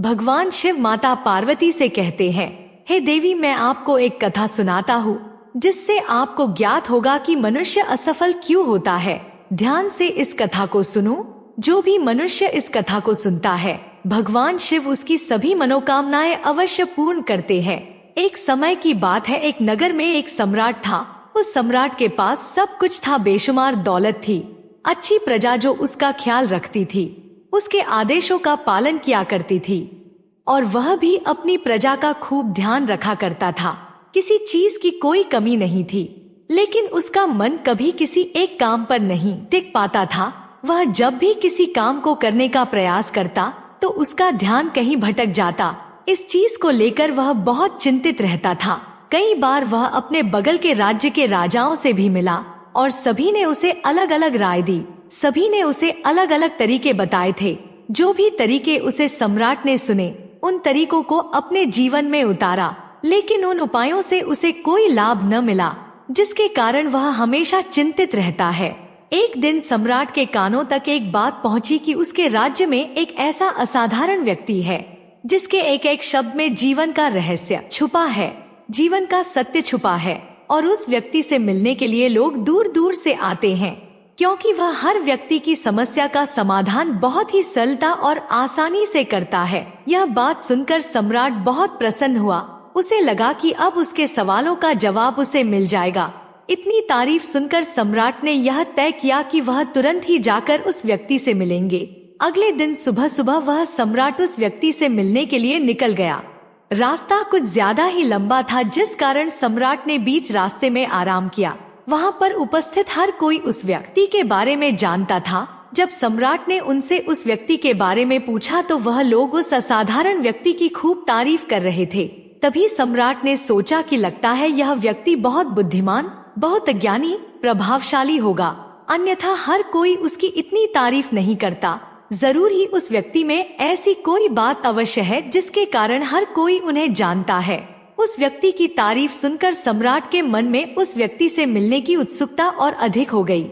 भगवान शिव माता पार्वती से कहते हैं, हे देवी, मैं आपको एक कथा सुनाता हूँ जिससे आपको ज्ञात होगा कि मनुष्य असफल क्यों होता है। ध्यान से इस कथा को सुनो। जो भी मनुष्य इस कथा को सुनता है, भगवान शिव उसकी सभी मनोकामनाएं अवश्य पूर्ण करते हैं। एक समय की बात है, एक नगर में एक सम्राट था। उस सम्राट के पास सब कुछ था, बेशुमार दौलत थी, अच्छी प्रजा जो उसका ख्याल रखती थी, उसके आदेशों का पालन किया करती थी, और वह भी अपनी प्रजा का खूब ध्यान रखा करता था। किसी चीज की कोई कमी नहीं थी, लेकिन उसका मन कभी किसी एक काम पर नहीं टिक पाता था। वह जब भी किसी काम को करने का प्रयास करता तो उसका ध्यान कहीं भटक जाता। इस चीज को लेकर वह बहुत चिंतित रहता था। कई बार वह अपने बगल के राज्य के राजाओं से भी मिला और सभी ने उसे अलग अलग राय दी। सभी ने उसे अलग अलग तरीके बताए थे। जो भी तरीके उसे सम्राट ने सुने, उन तरीकों को अपने जीवन में उतारा, लेकिन उन उपायों से उसे कोई लाभ न मिला, जिसके कारण वह हमेशा चिंतित रहता है। एक दिन सम्राट के कानों तक एक बात पहुंची कि उसके राज्य में एक ऐसा असाधारण व्यक्ति है जिसके एक एक शब्द में जीवन का रहस्य छुपा है, जीवन का सत्य छुपा है, और उस व्यक्ति से मिलने के लिए लोग दूर दूर से आते हैं, क्योंकि वह हर व्यक्ति की समस्या का समाधान बहुत ही सरलता और आसानी से करता है। यह बात सुनकर सम्राट बहुत प्रसन्न हुआ। उसे लगा कि अब उसके सवालों का जवाब उसे मिल जाएगा। इतनी तारीफ सुनकर सम्राट ने यह तय किया कि वह तुरंत ही जाकर उस व्यक्ति से मिलेंगे। अगले दिन सुबह सुबह वह सम्राट उस व्यक्ति से मिलने के लिए निकल गया। रास्ता कुछ ज्यादा ही लंबा था, जिस कारण सम्राट ने बीच रास्ते में आराम किया। वहाँ पर उपस्थित हर कोई उस व्यक्ति के बारे में जानता था। जब सम्राट ने उनसे उस व्यक्ति के बारे में पूछा तो वह लोग उस असाधारण व्यक्ति की खूब तारीफ कर रहे थे। तभी सम्राट ने सोचा कि लगता है यह व्यक्ति बहुत बुद्धिमान, बहुत ज्ञानी, प्रभावशाली होगा, अन्यथा हर कोई उसकी इतनी तारीफ नहीं करता। जरूर ही उस व्यक्ति में ऐसी कोई बात अवश्य है जिसके कारण हर कोई उन्हें जानता है। उस व्यक्ति की तारीफ सुनकर सम्राट के मन में उस व्यक्ति से मिलने की उत्सुकता और अधिक हो गई।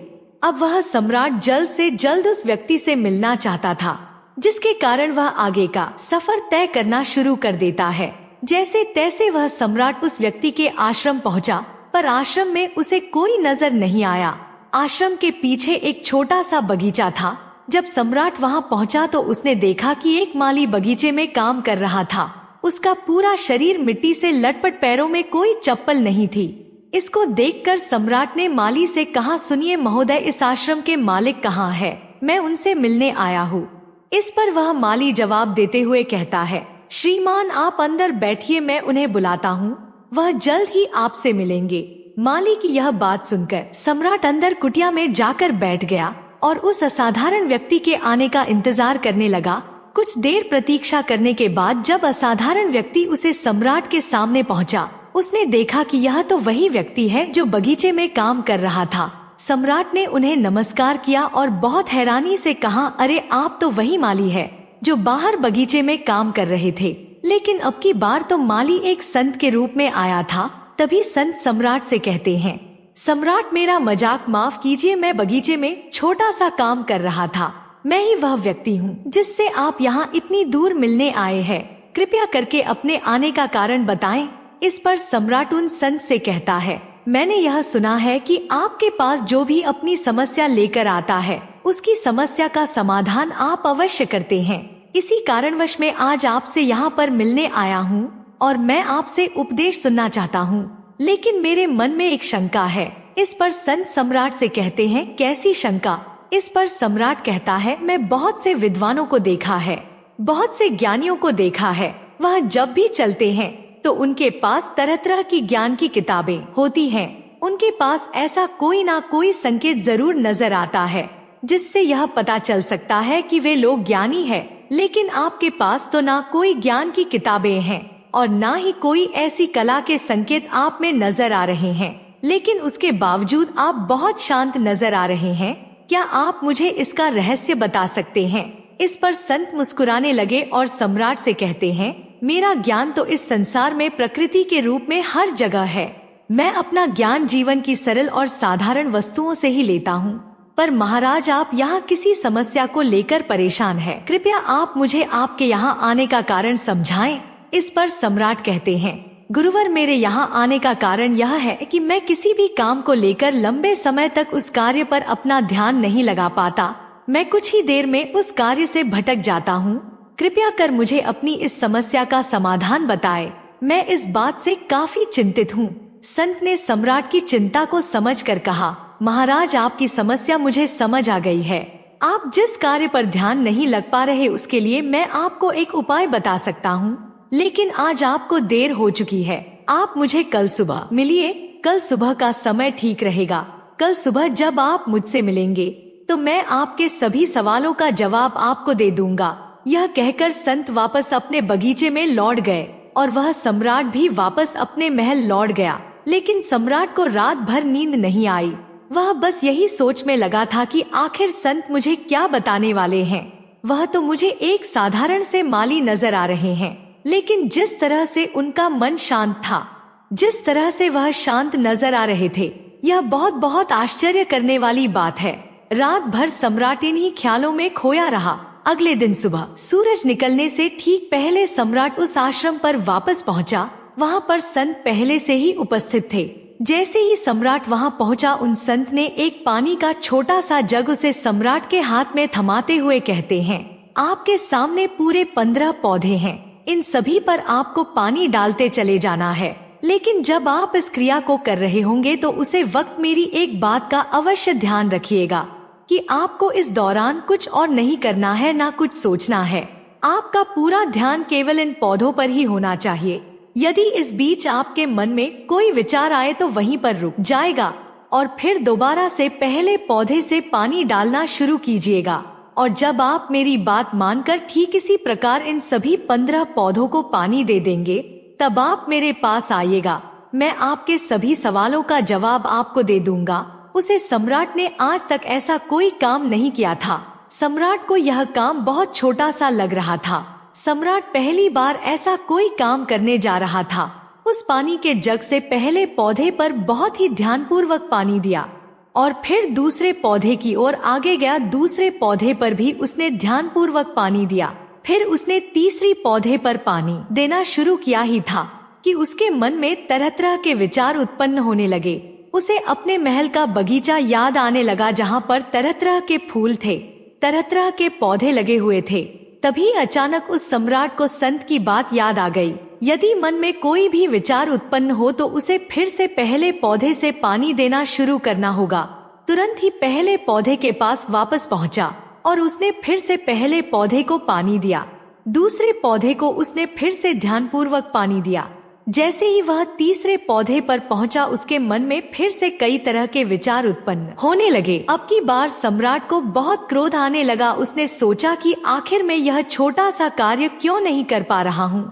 अब वह सम्राट जल्द से जल्द उस व्यक्ति से मिलना चाहता था, जिसके कारण वह आगे का सफर तय करना शुरू कर देता है। जैसे तैसे वह सम्राट उस व्यक्ति के आश्रम पहुंचा, पर आश्रम में उसे कोई नजर नहीं आया। आश्रम के पीछे एक छोटा सा बगीचा था। जब सम्राट वहां पहुंचा तो उसने देखा कि एक माली बगीचे में काम कर रहा था। उसका पूरा शरीर मिट्टी से लटपट, पैरों में कोई चप्पल नहीं थी। इसको देखकर सम्राट ने माली से कहा, सुनिए महोदय, इस आश्रम के मालिक कहाँ है? मैं उनसे मिलने आया हूँ। इस पर वह माली जवाब देते हुए कहता है, श्रीमान आप अंदर बैठिए, मैं उन्हें बुलाता हूँ, वह जल्द ही आपसे मिलेंगे। माली की यह बात सुनकर सम्राट अंदर कुटिया में जाकर बैठ गया और उस असाधारण व्यक्ति के आने का इंतजार करने लगा। कुछ देर प्रतीक्षा करने के बाद जब असाधारण व्यक्ति उसे सम्राट के सामने पहुंचा, उसने देखा कि यह तो वही व्यक्ति है जो बगीचे में काम कर रहा था। सम्राट ने उन्हें नमस्कार किया और बहुत हैरानी से कहा, अरे आप तो वही माली है जो बाहर बगीचे में काम कर रहे थे, लेकिन अब की बार तो माली एक संत के रूप में आया था। तभी संत सम्राट से कहते हैं, सम्राट मेरा मजाक माफ कीजिए, मैं बगीचे में छोटा सा काम कर रहा था। मैं ही वह व्यक्ति हूँ जिससे आप यहाँ इतनी दूर मिलने आए हैं। कृपया करके अपने आने का कारण बताएं। इस पर सम्राट उन संत से कहता है, मैंने यह सुना है कि आपके पास जो भी अपनी समस्या लेकर आता है उसकी समस्या का समाधान आप अवश्य करते हैं। इसी कारणवश मैं आज आपसे यहाँ पर मिलने आया हूँ और मैं आपसे उपदेश सुनना चाहता हूँ, लेकिन मेरे मन में एक शंका है। इस पर संत सम्राट से कहते हैं, कैसी शंका? इस पर सम्राट कहता है, मैं बहुत से विद्वानों को देखा है, बहुत से ज्ञानियों को देखा है। वह जब भी चलते हैं तो उनके पास तरह तरह की ज्ञान की किताबें होती हैं। उनके पास ऐसा कोई ना कोई संकेत जरूर नजर आता है जिससे यह पता चल सकता है कि वे लोग ज्ञानी है। लेकिन आपके पास तो ना कोई ज्ञान की किताबें हैं और ना ही कोई ऐसी कला के संकेत आप में नजर आ रहे हैं, लेकिन उसके बावजूद आप बहुत शांत नजर आ रहे हैं। क्या आप मुझे इसका रहस्य बता सकते हैं? इस पर संत मुस्कुराने लगे और सम्राट से कहते हैं, मेरा ज्ञान तो इस संसार में प्रकृति के रूप में हर जगह है। मैं अपना ज्ञान जीवन की सरल और साधारण वस्तुओं से ही लेता हूँ। पर महाराज आप यहाँ किसी समस्या को लेकर परेशान हैं। कृपया आप मुझे आपके यहाँ आने का कारण समझाएं। इस पर सम्राट कहते हैं, गुरुवर मेरे यहाँ आने का कारण यह है कि मैं किसी भी काम को लेकर लंबे समय तक उस कार्य पर अपना ध्यान नहीं लगा पाता। मैं कुछ ही देर में उस कार्य से भटक जाता हूँ। कृपया कर मुझे अपनी इस समस्या का समाधान बताएं। मैं इस बात से काफी चिंतित हूँ। संत ने सम्राट की चिंता को समझकर कहा, महाराज आपकी समस्या मुझे समझ आ गई है। आप जिस कार्य पर ध्यान नहीं लग पा रहे उसके लिए मैं आपको एक उपाय बता सकता हूँ, लेकिन आज आपको देर हो चुकी है। आप मुझे कल सुबह मिलिए। कल सुबह का समय ठीक रहेगा। कल सुबह जब आप मुझसे मिलेंगे तो मैं आपके सभी सवालों का जवाब आपको दे दूंगा। यह कहकर संत वापस अपने बगीचे में लौट गए और वह सम्राट भी वापस अपने महल लौट गया। लेकिन सम्राट को रात भर नींद नहीं आई। वह बस यही सोच में लगा था कि आखिर संत मुझे क्या बताने वाले हैं। वह तो मुझे एक साधारण से माली नजर आ रहे हैं, लेकिन जिस तरह से उनका मन शांत था, जिस तरह से वह शांत नजर आ रहे थे, यह बहुत बहुत आश्चर्य करने वाली बात है। रात भर सम्राट इन्हीं ख्यालों में खोया रहा। अगले दिन सुबह सूरज निकलने से ठीक पहले सम्राट उस आश्रम पर वापस पहुंचा। वहां पर संत पहले से ही उपस्थित थे। जैसे ही सम्राट वहां पहुंचा, उन संत ने एक पानी का छोटा सा जग उसे सम्राट के हाथ में थमाते हुए कहते हैं, आपके सामने पूरे 15 पौधे हैं। इन सभी पर आपको पानी डालते चले जाना है, लेकिन जब आप इस क्रिया को कर रहे होंगे तो उसे वक्त मेरी एक बात का अवश्य ध्यान रखिएगा कि आपको इस दौरान कुछ और नहीं करना है, ना कुछ सोचना है। आपका पूरा ध्यान केवल इन पौधों पर ही होना चाहिए। यदि इस बीच आपके मन में कोई विचार आए तो वहीं पर रुक जाएगा और फिर दोबारा से पहले पौधे से पानी डालना शुरू कीजिएगा। और जब आप मेरी बात मानकर ठीक इसी प्रकार इन सभी 15 पौधों को पानी दे देंगे, तब आप मेरे पास आइएगा। मैं आपके सभी सवालों का जवाब आपको दे दूंगा। उसे सम्राट ने आज तक ऐसा कोई काम नहीं किया था। सम्राट को यह काम बहुत छोटा सा लग रहा था। सम्राट पहली बार ऐसा कोई काम करने जा रहा था। उस पानी के जग से पहले पौधे पर बहुत ही ध्यानपूर्वक पानी दिया और फिर दूसरे पौधे की ओर आगे गया। दूसरे पौधे पर भी उसने ध्यानपूर्वक पानी दिया। फिर उसने तीसरी पौधे पर पानी देना शुरू किया ही था कि उसके मन में तरह तरह के विचार उत्पन्न होने लगे। उसे अपने महल का बगीचा याद आने लगा, जहाँ पर तरह तरह के फूल थे, तरह तरह के पौधे लगे हुए थे। तभी अचानक उस सम्राट को संत की बात याद आ गई। यदि मन में कोई भी विचार उत्पन्न हो तो उसे फिर से पहले पौधे से पानी देना शुरू करना होगा। तुरंत ही पहले पौधे के पास वापस पहुंचा और उसने फिर से पहले पौधे को पानी दिया। दूसरे पौधे को उसने फिर से ध्यानपूर्वक पानी दिया। जैसे ही वह तीसरे पौधे पर पहुंचा, उसके मन में फिर से कई तरह के विचार उत्पन्न होने लगे। अब की बार सम्राट को बहुत क्रोध आने लगा। उसने सोचा कि आखिर मैं यह छोटा सा कार्य क्यों नहीं कर पा रहा हूँ।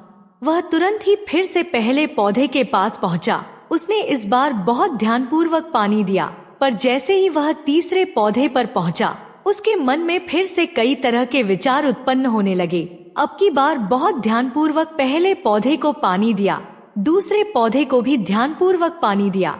वह तुरंत ही फिर से पहले पौधे के पास पहुंचा। उसने इस बार बहुत ध्यानपूर्वक पानी दिया, पर जैसे ही वह तीसरे पौधे पर पहुंचा, उसके मन में फिर से कई तरह के विचार उत्पन्न होने लगे। अब की बार बहुत ध्यानपूर्वक पहले पौधे को पानी दिया, दूसरे पौधे को भी ध्यानपूर्वक पानी दिया।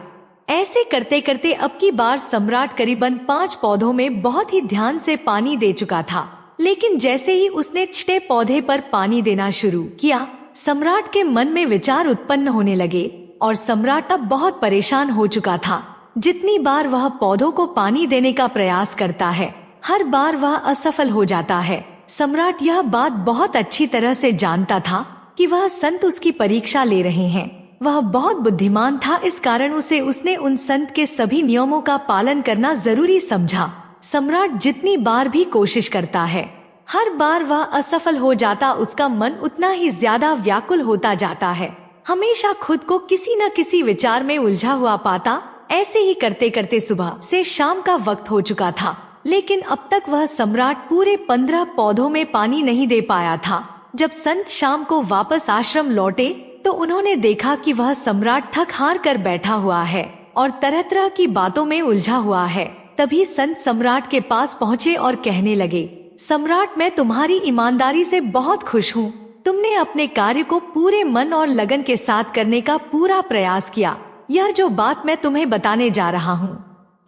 ऐसे करते करते अब की बार सम्राट करीबन 5 पौधों में बहुत ही ध्यान से पानी दे चुका था। लेकिन जैसे ही उसने 6 पौधे पर पानी देना शुरू किया, सम्राट के मन में विचार उत्पन्न होने लगे और सम्राट अब बहुत परेशान हो चुका था। जितनी बार वह पौधों को पानी देने का प्रयास करता है, हर बार वह असफल हो जाता है। सम्राट यह बात बहुत अच्छी तरह से जानता था कि वह संत उसकी परीक्षा ले रहे हैं। वह बहुत बुद्धिमान था, इस कारण उसने उन संत के सभी नियमों का पालन करना जरूरी समझा। सम्राट जितनी बार भी कोशिश करता है, हर बार वह असफल हो जाता। उसका मन उतना ही ज्यादा व्याकुल होता जाता है, हमेशा खुद को किसी न किसी विचार में उलझा हुआ पाता। ऐसे ही करते करते सुबह से शाम का वक्त हो चुका था, लेकिन अब तक वह सम्राट पूरे 15 पौधों में पानी नहीं दे पाया था। जब संत शाम को वापस आश्रम लौटे तो उन्होंने देखा कि वह सम्राट थक हार कर बैठा हुआ है और तरह तरह की बातों में उलझा हुआ है। तभी संत सम्राट के पास पहुँचे और कहने लगे, सम्राट, मैं तुम्हारी ईमानदारी से बहुत खुश हूँ। तुमने अपने कार्य को पूरे मन और लगन के साथ करने का पूरा प्रयास किया। यह जो बात मैं तुम्हें बताने जा रहा हूँ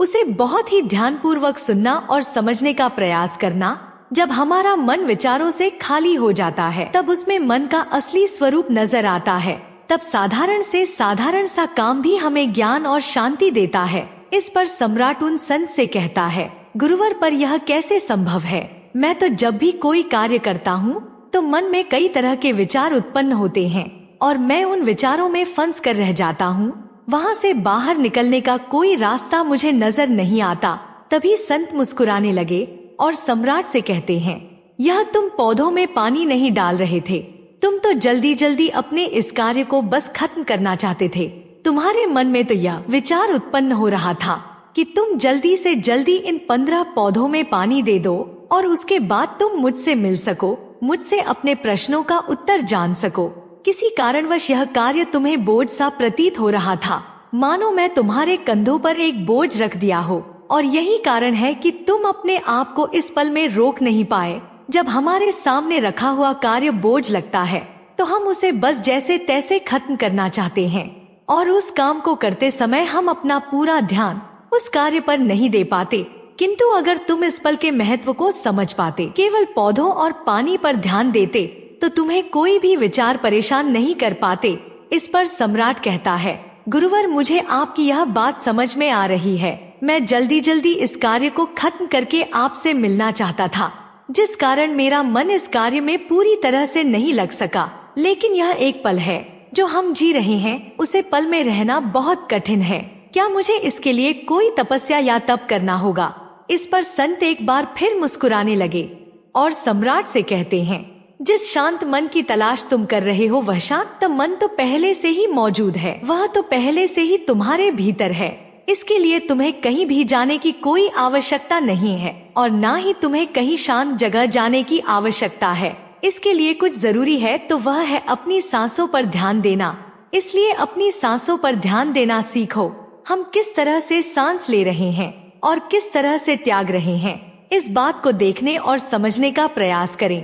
उसे बहुत ही ध्यानपूर्वक सुनना और समझने का प्रयास करना। जब हमारा मन विचारों से खाली हो जाता है तब उसमें मन का असली स्वरूप नजर आता है। तब साधारण से साधारण सा काम भी हमें ज्ञान और शांति देता है। इस पर सम्राट उन संत से कहता है, गुरुवर पर यह कैसे संभव है? मैं तो जब भी कोई कार्य करता हूँ तो मन में कई तरह के विचार उत्पन्न होते हैं और मैं उन विचारों में फंस कर रह जाता हूँ। वहाँ से बाहर निकलने का कोई रास्ता मुझे नजर नहीं आता। तभी संत मुस्कुराने लगे और सम्राट से कहते हैं, यह तुम पौधों में पानी नहीं डाल रहे थे, तुम तो जल्दी जल्दी अपने इस कार्य को बस खत्म करना चाहते थे। तुम्हारे मन में तो यह विचार उत्पन्न हो रहा था कि तुम जल्दी से जल्दी इन 15 पौधों में पानी दे दो और उसके बाद तुम मुझसे मिल सको, मुझसे अपने प्रश्नों का उत्तर जान सको। किसी कारणवश यह कार्य तुम्हें बोझ सा प्रतीत हो रहा था, मानो मैं तुम्हारे कंधों पर एक बोझ रख दिया हो, और यही कारण है कि तुम अपने आप को इस पल में रोक नहीं पाए। जब हमारे सामने रखा हुआ कार्य बोझ लगता है तो हम उसे बस जैसे तैसे खत्म करना चाहते हैं और उस काम को करते समय हम अपना पूरा ध्यान उस कार्य पर नहीं दे पाते। किंतु अगर तुम इस पल के महत्व को समझ पाते, केवल पौधों और पानी पर ध्यान देते, तो तुम्हें कोई भी विचार परेशान नहीं कर पाते। इस पर सम्राट कहता है, गुरुवर मुझे आपकी यह बात समझ में आ रही है। मैं जल्दी जल्दी इस कार्य को खत्म करके आपसे मिलना चाहता था, जिस कारण मेरा मन इस कार्य में पूरी तरह से नहीं लग सका। लेकिन यह एक पल है जो हम जी रहे हैं, उसे पल में रहना बहुत कठिन है। क्या मुझे इसके लिए कोई तपस्या या तप करना होगा? इस पर संत एक बार फिर मुस्कुराने लगे और सम्राट से कहते हैं, जिस शांत मन की तलाश तुम कर रहे हो वह शांत मन तो पहले से ही मौजूद है, वह तो पहले से ही तुम्हारे भीतर है। इसके लिए तुम्हें कहीं भी जाने की कोई आवश्यकता नहीं है और ना ही तुम्हें कहीं शांत जगह जाने की आवश्यकता है। इसके लिए कुछ जरूरी है तो वह है अपनी सांसों पर ध्यान देना। इसलिए अपनी सांसों पर ध्यान देना सीखो। हम किस तरह से सांस ले रहे हैं और किस तरह से त्याग रहे हैं, इस बात को देखने और समझने का प्रयास करें।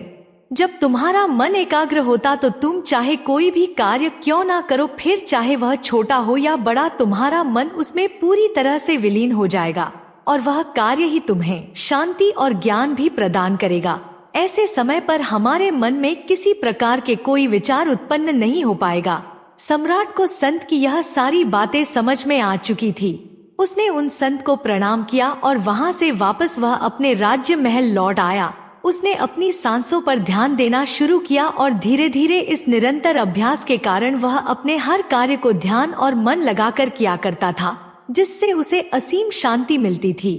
जब तुम्हारा मन एकाग्र होता तो तुम चाहे कोई भी कार्य क्यों ना करो, फिर चाहे वह छोटा हो या बड़ा, तुम्हारा मन उसमें पूरी तरह से विलीन हो जाएगा और वह कार्य ही तुम्हें शांति और ज्ञान भी प्रदान करेगा। ऐसे समय पर हमारे मन में किसी प्रकार के कोई विचार उत्पन्न नहीं हो पाएगा। सम्राट को संत की यह सारी बातें समझ में आ चुकी थी। उसने उन संत को प्रणाम किया और वहां से वापस वह अपने राज्य महल लौट आया। उसने अपनी सांसों पर ध्यान देना शुरू किया और धीरे धीरे इस निरंतर अभ्यास के कारण वह अपने हर कार्य को ध्यान और मन लगाकर किया करता था, जिससे उसे असीम शांति मिलती थी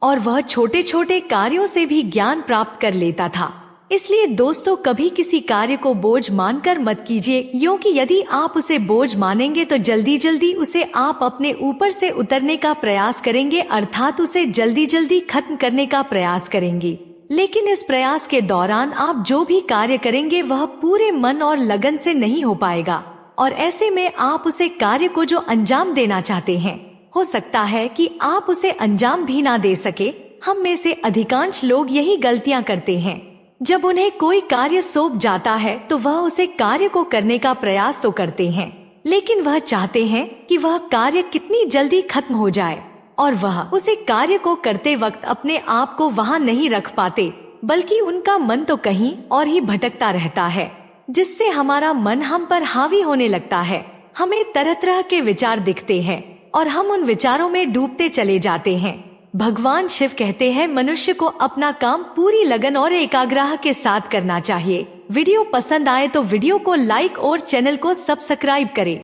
और वह छोटे छोटे कार्यों से भी ज्ञान प्राप्त कर लेता था। इसलिए दोस्तों, कभी किसी कार्य को बोझ मानकर मत कीजिए, क्योंकि यदि आप उसे बोझ मानेंगे तो जल्दी जल्दी उसे आप अपने ऊपर से उतरने का प्रयास करेंगे, अर्थात उसे जल्दी जल्दी खत्म करने का प्रयास करेंगे। लेकिन इस प्रयास के दौरान आप जो भी कार्य करेंगे वह पूरे मन और लगन से नहीं हो पाएगा और ऐसे में आप उसे कार्य को जो अंजाम देना चाहते हैं, हो सकता है कि आप उसे अंजाम भी ना दे सके। हम में से अधिकांश लोग यही गलतियां करते हैं। जब उन्हें कोई कार्य सौंप जाता है तो वह उसे कार्य को करने का प्रयास तो करते हैं, लेकिन वह चाहते हैं कि वह कार्य कितनी जल्दी खत्म हो जाए और वह उसे कार्य को करते वक्त अपने आप को वहां नहीं रख पाते, बल्कि उनका मन तो कहीं और ही भटकता रहता है, जिससे हमारा मन हम पर हावी होने लगता है। हमें तरह तरह के विचार दिखते हैं और हम उन विचारों में डूबते चले जाते हैं। भगवान शिव कहते हैं, मनुष्य को अपना काम पूरी लगन और एकाग्रता के साथ करना चाहिए। वीडियो पसंद आए तो वीडियो को लाइक और चैनल को सब्सक्राइब करें।